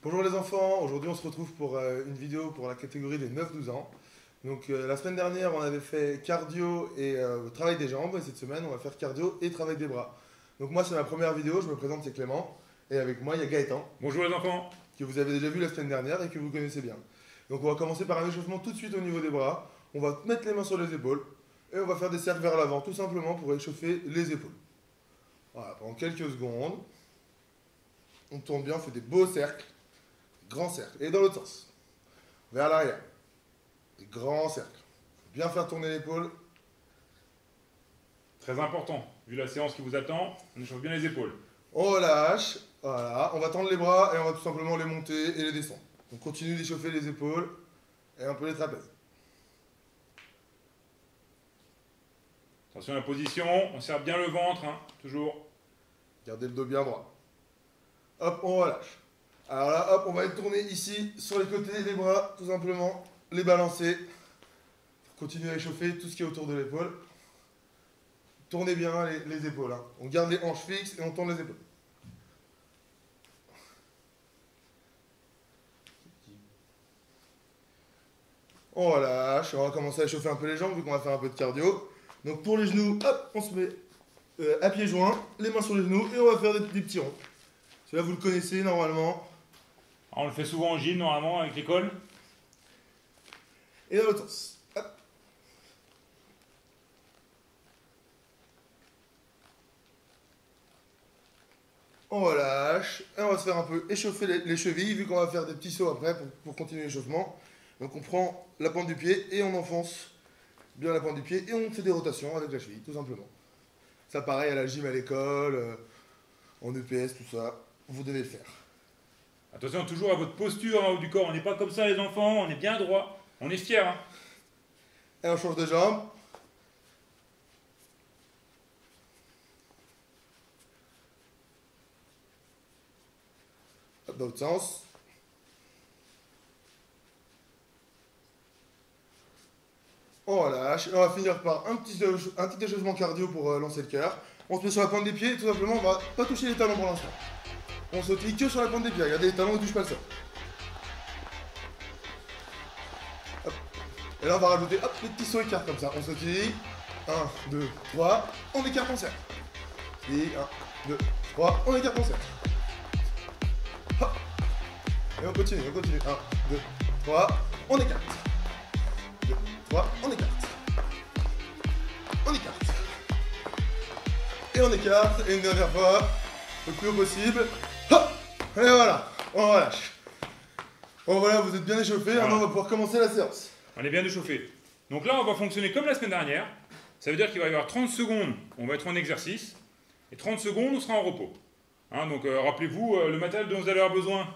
Bonjour les enfants, aujourd'hui on se retrouve pour une vidéo pour la catégorie des 9-12 ans. Donc la semaine dernière on avait fait cardio et travail des jambes et cette semaine on va faire cardio et travail des bras. Donc moi c'est ma première vidéo, je me présente, c'est Clément et avec moi il y a Gaëtan. Bonjour les enfants. Que vous avez déjà vu la semaine dernière et que vous connaissez bien. Donc on va commencer par un échauffement tout de suite au niveau des bras. On va mettre les mains sur les épaules et on va faire des cercles vers l'avant tout simplement pour échauffer les épaules. Voilà, pendant quelques secondes. On tourne bien, on fait des beaux cercles. Grands cercles. Et dans l'autre sens. Vers l'arrière. Des grands cercles. Bien faire tourner l'épaule. Très important, vu la séance qui vous attend, on échauffe bien les épaules. On relâche. Voilà. On va tendre les bras et on va tout simplement les monter et les descendre. On continue d'échauffer les épaules et un peu les trapèzes. Attention à la position, on serre bien le ventre, hein, toujours. Gardez le dos bien droit. Hop, on relâche. Alors là, hop, on va être tourné ici, sur les côtés des bras, tout simplement, les balancer. Continuez à échauffer tout ce qui est autour de l'épaule. Tournez bien les épaules. Hein. On garde les hanches fixes et on tourne les épaules. On relâche, on va commencer à échauffer un peu les jambes vu qu'on va faire un peu de cardio. Donc pour les genoux, hop, on se met à pieds joints, les mains sur les genoux et on va faire des petits ronds. Celui-là vous le connaissez normalement. On le fait souvent en gym normalement avec l'école. Et dans l'autre sens. Hop. On relâche. Et on va se faire un peu échauffer les chevilles, vu qu'on va faire des petits sauts après pour continuer l'échauffement. Donc on prend la pointe du pied et on enfonce bien la pointe du pied et on fait des rotations avec la cheville, tout simplement. Ça pareil à la gym à l'école, en EPS, tout ça. Vous devez le faire. Attention toujours à votre posture en haut du corps, on n'est pas comme ça les enfants, on est bien droit, on est fiers. Hein. Et on change de jambe. Hop, dans l'autre sens. On relâche. Et on va finir par un petit échauffement cardio pour lancer le cœur. On se met sur la pointe des pieds et tout simplement on va pas toucher les talons pour l'instant. On sautille que sur la pointe des pieds. Regardez, les talons ne touchent pas le sol. Hop. Et là on va rajouter hop, les petits sauts écarts comme ça. On sautille. 1, 2, 3. On écarte, on serre. Et 1, 2, 3. On écarte, on serre. Hop. Et on continue. 1, 2, 3. On écarte. 2, 3. On écarte. On écarte. Et on écarte. Et une dernière fois. Le plus haut possible. Hop. Et voilà. On relâche. Bon voilà, vous êtes bien échauffés. Voilà. Maintenant on va pouvoir commencer la séance. On est bien échauffé. Donc là on va fonctionner comme la semaine dernière. Ça veut dire qu'il va y avoir 30 secondes, on va être en exercice. Et 30 secondes, on sera en repos. Hein, donc rappelez-vous, le matériel dont vous allez avoir besoin,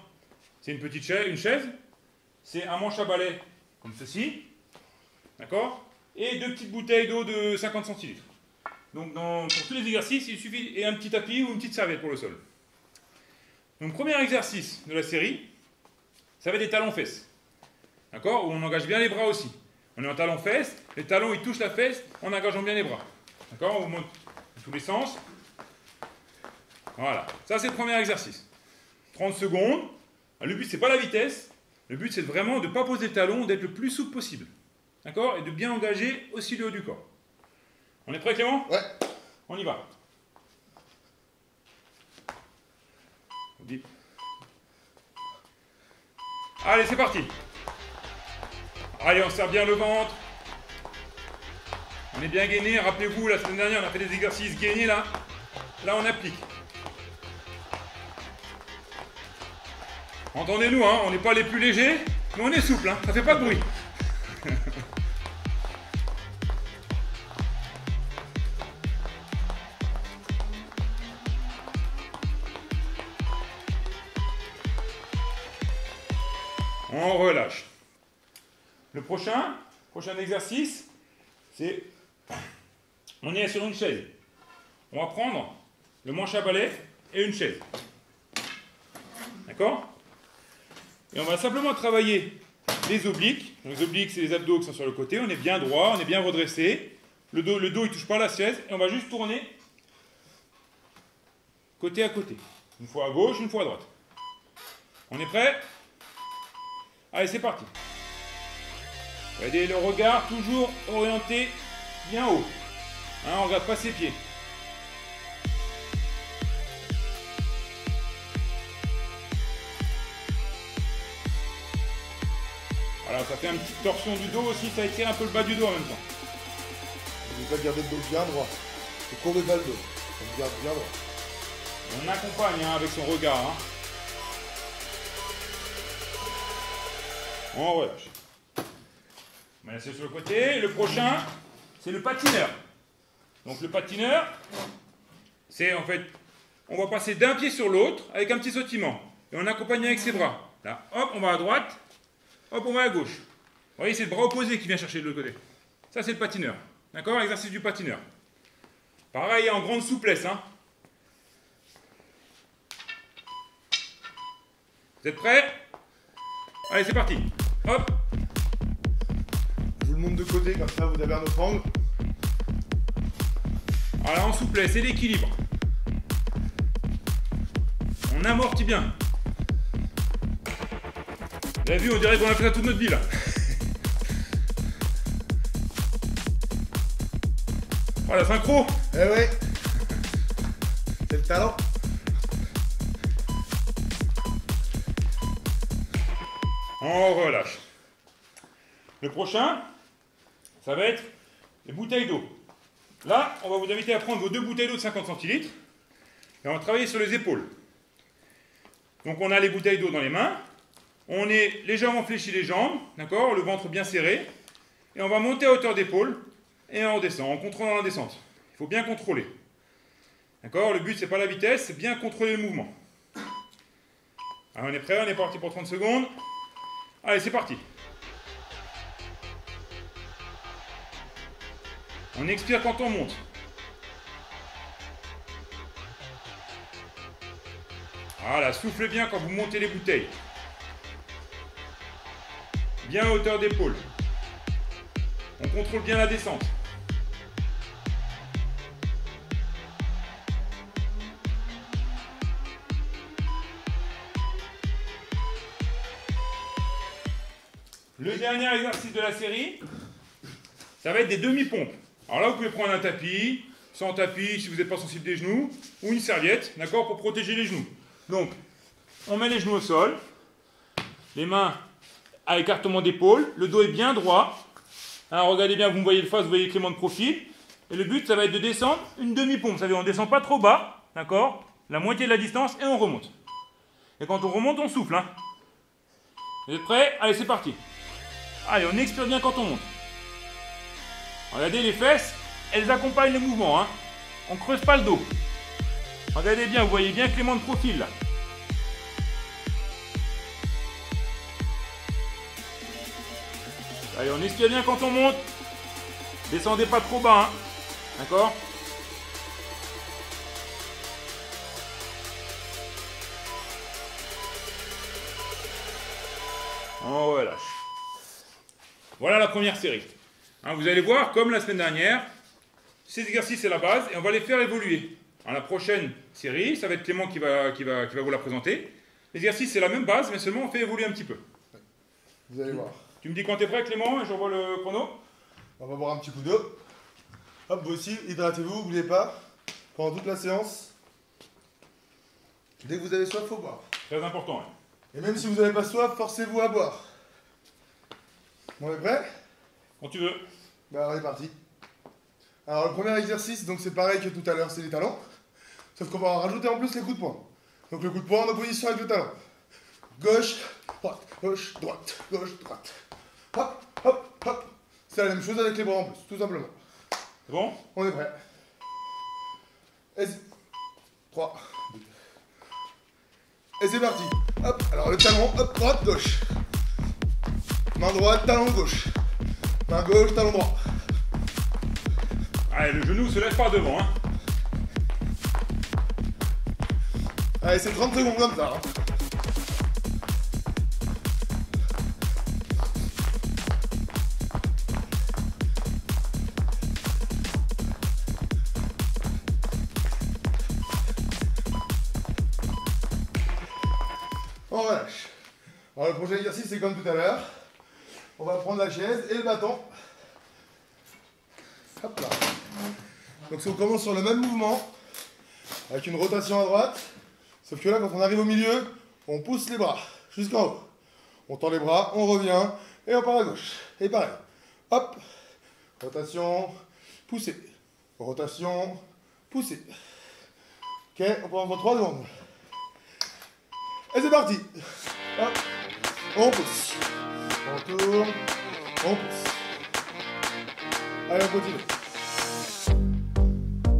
c'est une petite chaise, c'est un manche à balai comme ceci. D'accord? Et 2 petites bouteilles d'eau de 50 centilitres. Donc pour tous les exercices, il suffit, et un petit tapis ou une petite serviette pour le sol. Donc premier exercice de la série, ça va être des talons-fesses. D'accord? Où on engage bien les bras aussi. On est en talons-fesses, les talons ils touchent la fesse en engageant bien les bras. D'accord? On monte dans tous les sens. Voilà, ça c'est le premier exercice. 30 secondes. Le but c'est pas la vitesse, le but c'est vraiment de ne pas poser le talon, d'être le plus souple possible. D'accord? Et de bien engager aussi le haut du corps. On est prêt Clément? Ouais. On y va. Allez, c'est parti. Allez, on serre bien le ventre. On est bien gainé. Rappelez-vous, la semaine dernière, on a fait des exercices gainés là. Là, on applique. Entendez-nous, hein, on n'est pas les plus légers, mais on est souple, hein, ça fait pas de bruit. On relâche. Le prochain exercice, c'est, on est sur une chaise. On va prendre le manche à balai et une chaise. D'accord? Et on va simplement travailler les obliques. Donc les obliques, c'est les abdos qui sont sur le côté. On est bien droit, on est bien redressé. Le dos il ne touche pas la chaise. Et on va juste tourner côté à côté. Une fois à gauche, une fois à droite. On est prêt? Allez, c'est parti. Regardez le regard toujours orienté bien haut. Hein, on regarde pas ses pieds. Voilà, ça fait une petite torsion du dos aussi, ça étire un peu le bas du dos en même temps. N'oubliez pas de garder le dos bien droit. Ne courbez pas le dos. On garde bien droit. On accompagne hein, avec son regard. Hein. On relâche. On va laisser sur le côté. Le prochain, c'est le patineur. Donc le patineur, c'est en fait, on va passer d'un pied sur l'autre avec un petit sautillement. Et on accompagne avec ses bras. Là, hop, on va à droite. Hop, on va à gauche. Vous voyez, c'est le bras opposé qui vient chercher de l'autre côté. Ça, c'est le patineur. D'accord? Exercice du patineur. Pareil, en grande souplesse. Hein. Vous êtes prêts? Allez, c'est parti. Hop. Je vous le montre de côté, comme ça vous avez un autre angle. Voilà, en souplesse et l'équilibre. On amortit bien. Vous avez vu, on dirait qu'on a fait ça toute notre vie là. Oh la synchro. Eh ouais. C'est le talent. On relâche. Le prochain, ça va être les bouteilles d'eau. Là, on va vous inviter à prendre vos 2 bouteilles d'eau de 50 centilitres et on va travailler sur les épaules. Donc on a les bouteilles d'eau dans les mains, on est légèrement fléchi les jambes, d'accord, le ventre bien serré, et on va monter à hauteur d'épaule et on redescend en contrôlant la descente. Il faut bien contrôler. D'accord, le but c'est pas la vitesse, c'est bien contrôler le mouvement. Alors on est prêt, on est parti pour 30 secondes. Allez, c'est parti. On expire quand on monte. Voilà, soufflez bien quand vous montez les bouteilles. Bien à hauteur d'épaule. On contrôle bien la descente. Le dernier exercice de la série, ça va être des demi-pompes. Alors là, vous pouvez prendre un tapis, sans tapis si vous n'êtes pas sensible des genoux, ou une serviette, d'accord, pour protéger les genoux. Donc, on met les genoux au sol, les mains à écartement d'épaule, le dos est bien droit. Alors, regardez bien, vous me voyez le face, vous voyez Clément de profil. Et le but, ça va être de descendre une demi-pompe. Ça veut dire on ne descend pas trop bas, d'accord, la moitié de la distance, et on remonte. Et quand on remonte, on souffle. Hein. Vous êtes prêts? Allez, c'est parti. Allez, on expire bien quand on monte. Regardez les fesses, elles accompagnent le mouvement. Hein. On ne creuse pas le dos. Regardez bien, vous voyez bien Clément de profil là. Allez, on expire bien quand on monte. Descendez pas trop bas. Hein. D'accord? On relâche. Voilà la première série. Hein, vous allez voir, comme la semaine dernière, ces exercices c'est la base et on va les faire évoluer. Dans la prochaine série, ça va être Clément qui va vous la présenter. L'exercice c'est la même base, mais seulement on fait évoluer un petit peu. Vous allez voir. Tu me dis quand tu es prêt Clément et j'envoie le chrono. On va boire un petit coup d'eau. Hop, vous aussi, hydratez-vous, n'oubliez pas, pendant toute la séance, dès que vous avez soif, il faut boire. Très important. Ouais. Et même si vous n'avez pas soif, forcez-vous à boire. On est prêt? Quand tu veux. Bah, on est parti. Alors, le premier exercice, donc c'est pareil que tout à l'heure, c'est les talons. Sauf qu'on va en rajouter en plus les coups de poing. Donc, le coup de poing en opposition avec le talon. Gauche, droite, gauche, droite, gauche, droite. Hop, hop, hop. C'est la même chose avec les bras en plus, tout simplement. C'est bon? On est prêt. 3, 2. Et c'est parti. Hop, alors le talon, hop, droite, gauche. Main droite, talon gauche. Main gauche, talon droit. Allez, le genou se lève pas devant. Hein. Allez, c'est 30 secondes comme ça. Hein. On relâche. Alors le prochain exercice, c'est comme tout à l'heure. On va prendre la chaise et le bâton. Hop là. Donc si on commence sur le même mouvement, avec une rotation à droite, sauf que là, quand on arrive au milieu, on pousse les bras jusqu'en haut. On tend les bras, on revient et on part à gauche. Et pareil. Hop. Rotation, poussée. Rotation, poussée. Ok, on prend encore 3 secondes. Et c'est parti. Hop. On pousse. On tourne. On pousse. Allez, on continue.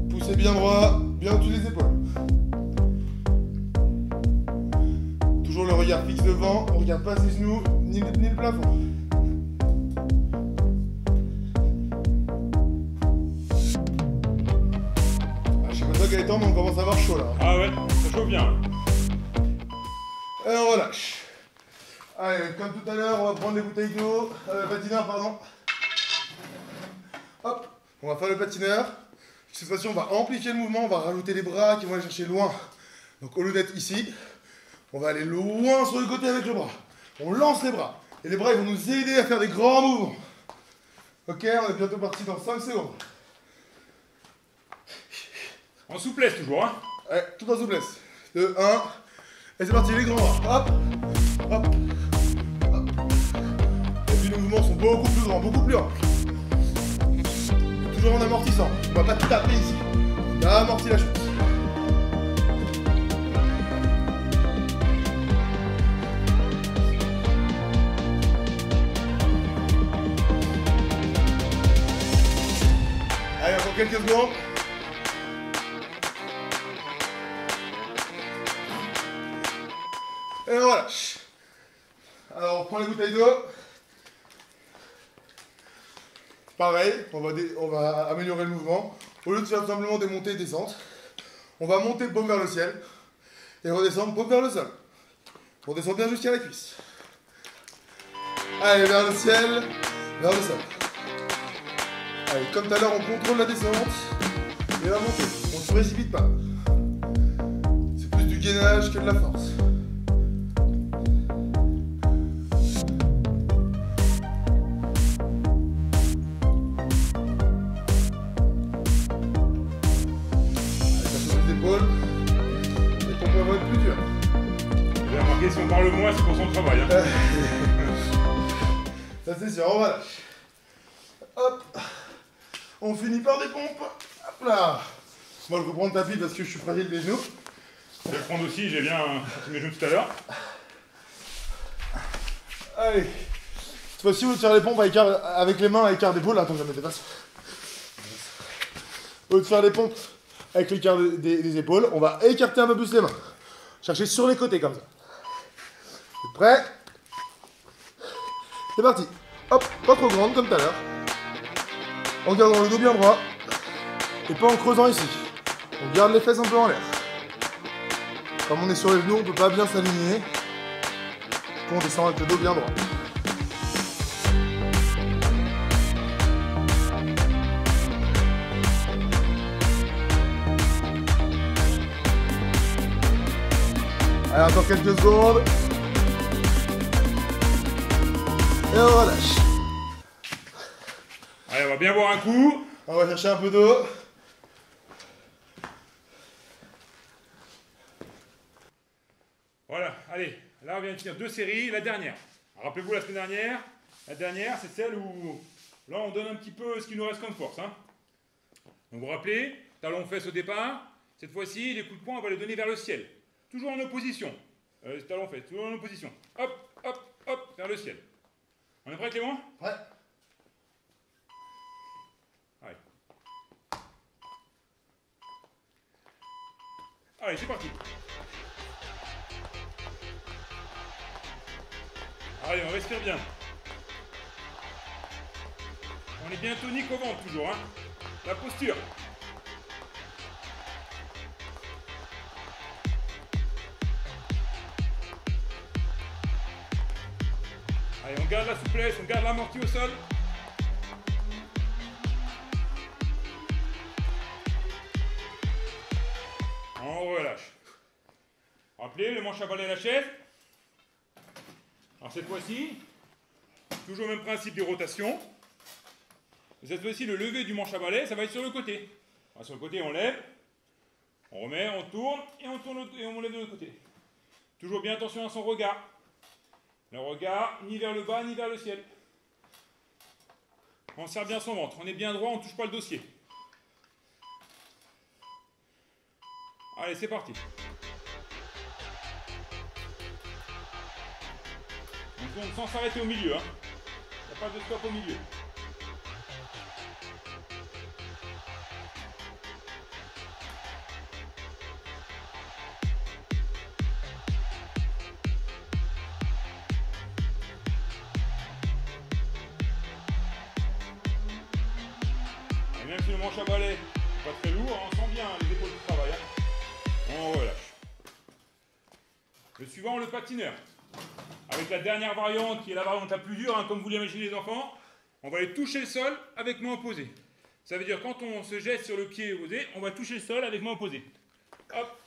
Poussez bien droit, bien au-dessus des épaules. Toujours le regard fixe devant, on ne regarde pas ses genoux, ni le plafond. Je sais pas toi quel est le temps, mais on commence à avoir chaud là. Ah ouais, ça chauffe bien. Et on relâche. Allez, comme tout à l'heure, on va prendre les bouteilles d'eau, patineur, pardon. Hop, on va faire le patineur. Cette fois-ci, on va amplifier le mouvement, on va rajouter les bras qui vont aller chercher loin. Donc au lieu d'être ici, on va aller loin sur le côté avec le bras. On lance les bras. Et les bras, ils vont nous aider à faire des grands mouvements. Ok, on est bientôt parti dans 5 secondes. En souplesse toujours, hein. Allez, tout en souplesse. 2, 1. Et c'est parti, les grands bras. Hop, hop, hop. Et puis les mouvements sont beaucoup plus grands, beaucoup plus amples. Toujours en amortissant. On va pas tout taper ici. On amortit la chose. Allez, encore quelques secondes. Et on relâche. Alors on prend les bouteilles d'eau. Pareil, on va améliorer le mouvement. Au lieu de faire simplement des montées et descentes, on va monter paume vers le ciel et redescendre paume vers le sol. On descend bien jusqu'à la cuisse. Allez, vers le ciel, vers le sol. Allez, comme tout à l'heure, on contrôle la descente et la montée. On ne se précipite pas. C'est plus du gainage que de la force. Les pompes vont être plus dures. Vous avez remarqué, si on parle moins, c'est pour son travail. Hein. Ça c'est sûr, on relâche. Hop. On finit par des pompes. Hop là. Moi je reprends le tapis parce que je suis fragile des genoux. Je vais le prendre aussi, j'ai bien mes genoux tout à l'heure. Allez. Cette fois-ci, au lieu de faire les pompes avec les mains à écart d'épaule, attends, je vais me dépasse. Au lieu de faire les pompes avec l'écart des épaules, on va écarter un peu plus les mains. Chercher sur les côtés comme ça. Vous êtes prêts? C'est parti. Hop, pas trop grande comme tout à l'heure. En gardant le dos bien droit. Et pas en creusant ici. On garde les fesses un peu en l'air. Comme on est sur les genoux, on ne peut pas bien s'aligner. On descend avec le dos bien droit. Allez, encore quelques secondes. Et on relâche. Allez, on va bien boire un coup. On va chercher un peu d'eau. Voilà, allez, là on vient de finir 2 séries, la dernière. Rappelez-vous la semaine dernière, la dernière c'est celle où là on donne un petit peu ce qui nous reste comme force. Hein. Donc vous vous rappelez, talons fesses au départ, cette fois-ci les coups de poing on va les donner vers le ciel. Toujours en opposition. Talons fesses, toujours en opposition. Hop, hop, hop, vers le ciel. On est prêt Clément? Ouais. Allez. Allez, c'est parti. Allez, on respire bien. On est bien tonique au ventre toujours, hein. La posture. Allez, on garde la souplesse, on garde l'amorti au sol. On relâche. Rappelez, le manche à balai à la chaise. Alors cette fois-ci, toujours le même principe de rotation. Cette fois-ci, le lever du manche à balai, ça va être sur le côté. Alors, sur le côté, on lève, on remet, on tourne et on lève de l'autre côté. Toujours bien attention à son regard. Le regard, ni vers le bas, ni vers le ciel. On serre bien son ventre. On est bien droit, on ne touche pas le dossier. Allez, c'est parti. On tourne sans s'arrêter au milieu. Hein. Il n'y a pas de stop au milieu. Et même si le manche à balai n'est pas très lourd, on sent bien les épaules qui travaillent. Hein. On relâche. Le suivant, le patineur. Avec la dernière variante, qui est la variante la plus dure, hein, comme vous l'imaginez les enfants, on va aller toucher le sol avec main opposée. Ça veut dire quand on se jette sur le pied opposé, on va toucher le sol avec main opposée. Hop.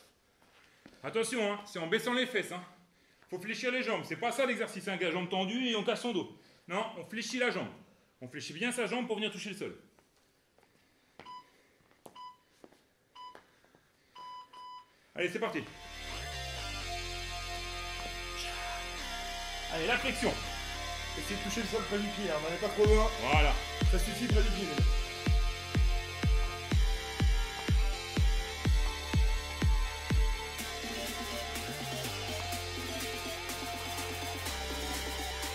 Attention, hein, c'est en baissant les fesses. Faut fléchir les jambes. C'est pas ça l'exercice, hein, la jambe tendue et on casse son dos. Non, on fléchit la jambe. On fléchit bien sa jambe pour venir toucher le sol. Allez, c'est parti. Allez, la flexion. Essayez de toucher le sol près du pied, hein. On n'en est pas trop loin. Voilà. Ça suffit près du pied.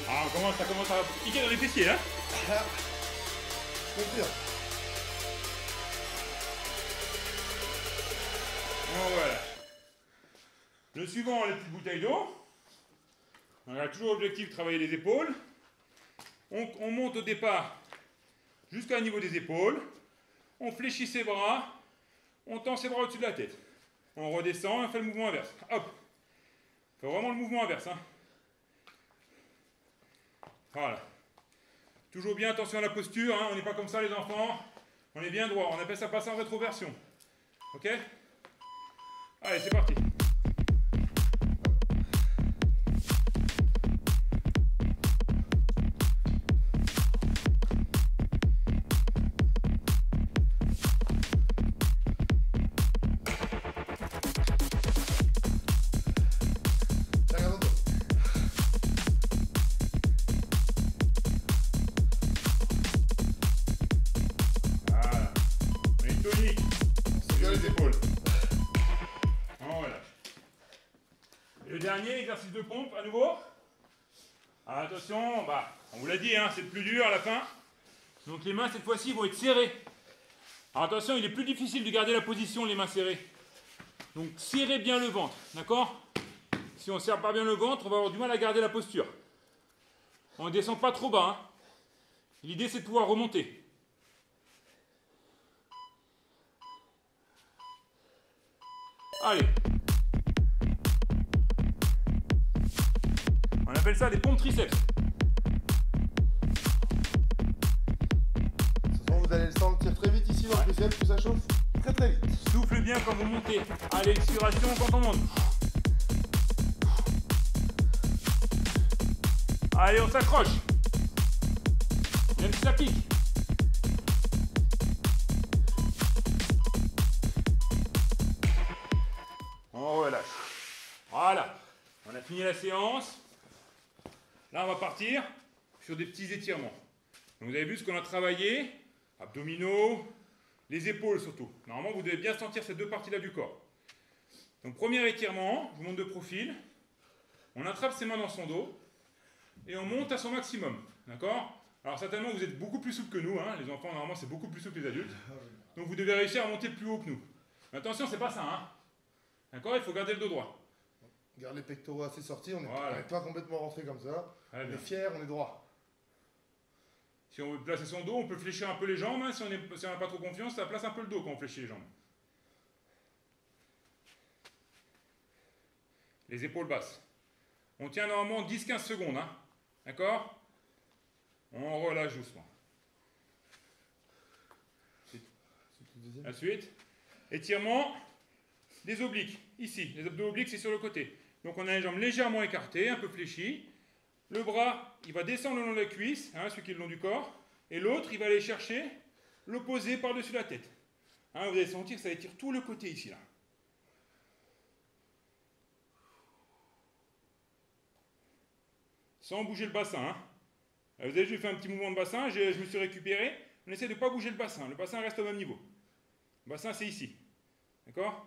Ah, ça commence à piquer dans les fessiers, hein. Ah, je confirme. Bon, voilà. Le suivant, les petites bouteilles d'eau. On a toujours l'objectif de travailler les épaules. On monte au départ jusqu'au niveau des épaules. On fléchit ses bras. On tend ses bras au-dessus de la tête. On redescend et on fait le mouvement inverse. Hop. On fait vraiment le mouvement inverse. Hein. Voilà. Toujours bien attention à la posture. Hein. On n'est pas comme ça les enfants. On est bien droit. On appelle ça passer en rétroversion. Ok? Allez, c'est parti. Dernier exercice de pompe à nouveau. Alors, attention, on vous l'a dit, hein, c'est le plus dur à la fin. Donc les mains cette fois-ci vont être serrées. Alors attention, il est plus difficile de garder la position les mains serrées. Donc serrez bien le ventre, d'accord? Si on ne serre pas bien le ventre, on va avoir du mal à garder la posture. On ne descend pas trop bas. Hein. L'idée c'est de pouvoir remonter. Allez. On appelle ça des pompes triceps. Vous allez le sentir très vite ici dans le triceps, plus ça chauffe très très vite. Souffle bien quand vous montez. À l'expiration quand on monte. Allez, on s'accroche. Même si ça pique. On relâche. Voilà. On a fini la séance. Là, on va partir sur des petits étirements. Donc, vous avez vu ce qu'on a travaillé. Abdominaux, les épaules surtout. Normalement, vous devez bien sentir ces deux parties-là du corps. Donc, premier étirement, je vous montre de profil. On attrape ses mains dans son dos et on monte à son maximum. D'accord? Alors, certainement, vous êtes beaucoup plus souple que nous. Hein. Les enfants, normalement, c'est beaucoup plus souple que les adultes. Donc, vous devez réussir à monter plus haut que nous. Mais attention, c'est pas ça. Hein. D'accord? Il faut garder le dos droit. Garde les pectoraux assez sortis, on n'est voilà. pas complètement rentré comme ça. On est fier, on est droit. Si on veut placer son dos, on peut fléchir un peu les jambes. Hein. Si on n'a pas trop confiance, ça place un peu le dos quand on fléchit les jambes. Les épaules basses. On tient normalement 10-15 secondes. Hein. D'accord? On relâche doucement. Ensuite, étirement des obliques. Ici, les abdos obliques, c'est sur le côté. Donc on a les jambes légèrement écartées, un peu fléchies. Le bras, il va descendre le long de la cuisse, hein, celui qui est le long du corps, et l'autre, il va aller chercher l'opposé par-dessus la tête. Hein, vous allez sentir que ça étire tout le côté ici, là. Sans bouger le bassin. Hein. Vous avez vu, j'ai fait un petit mouvement de bassin, je me suis récupéré. On essaie de ne pas bouger le bassin reste au même niveau. Le bassin, c'est ici. D'accord?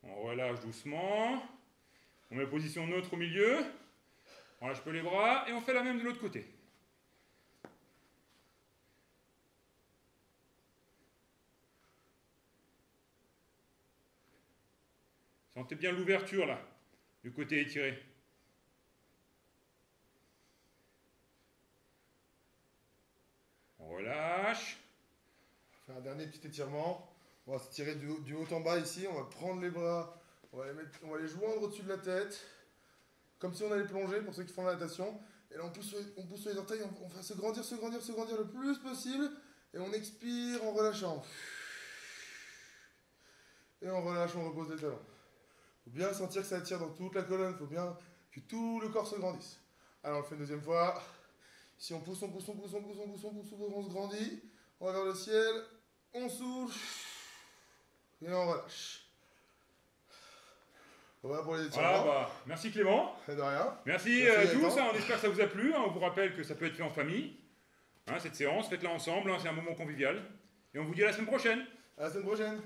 On relâche doucement. On met la position neutre au milieu. On lâche peu les bras et on fait la même de l'autre côté. Sentez bien l'ouverture là, du côté étiré. On relâche. On va faire un dernier petit étirement. On va se tirer du haut en bas ici. On va prendre les bras. On va les joindre au-dessus de la tête. Comme si on allait plonger pour ceux qui font la natation. Et là on pousse sur les orteils. On va se grandir le plus possible. Et on expire en relâchant. Et on relâche, on repose les talons. Il faut bien sentir que ça attire dans toute la colonne. Il faut bien que tout le corps se grandisse. Alors on le fait une deuxième fois. Si on pousse, on se grandit. On va vers le ciel. On souffle. Et on relâche. Voilà pour les étirements. Voilà, bah, merci Clément. De rien. Merci à tous. On espère que ça vous a plu. On vous rappelle que ça peut être fait en famille. Hein, cette séance, faites-la ensemble. Hein, c'est un moment convivial. Et on vous dit à la semaine prochaine. À la semaine prochaine.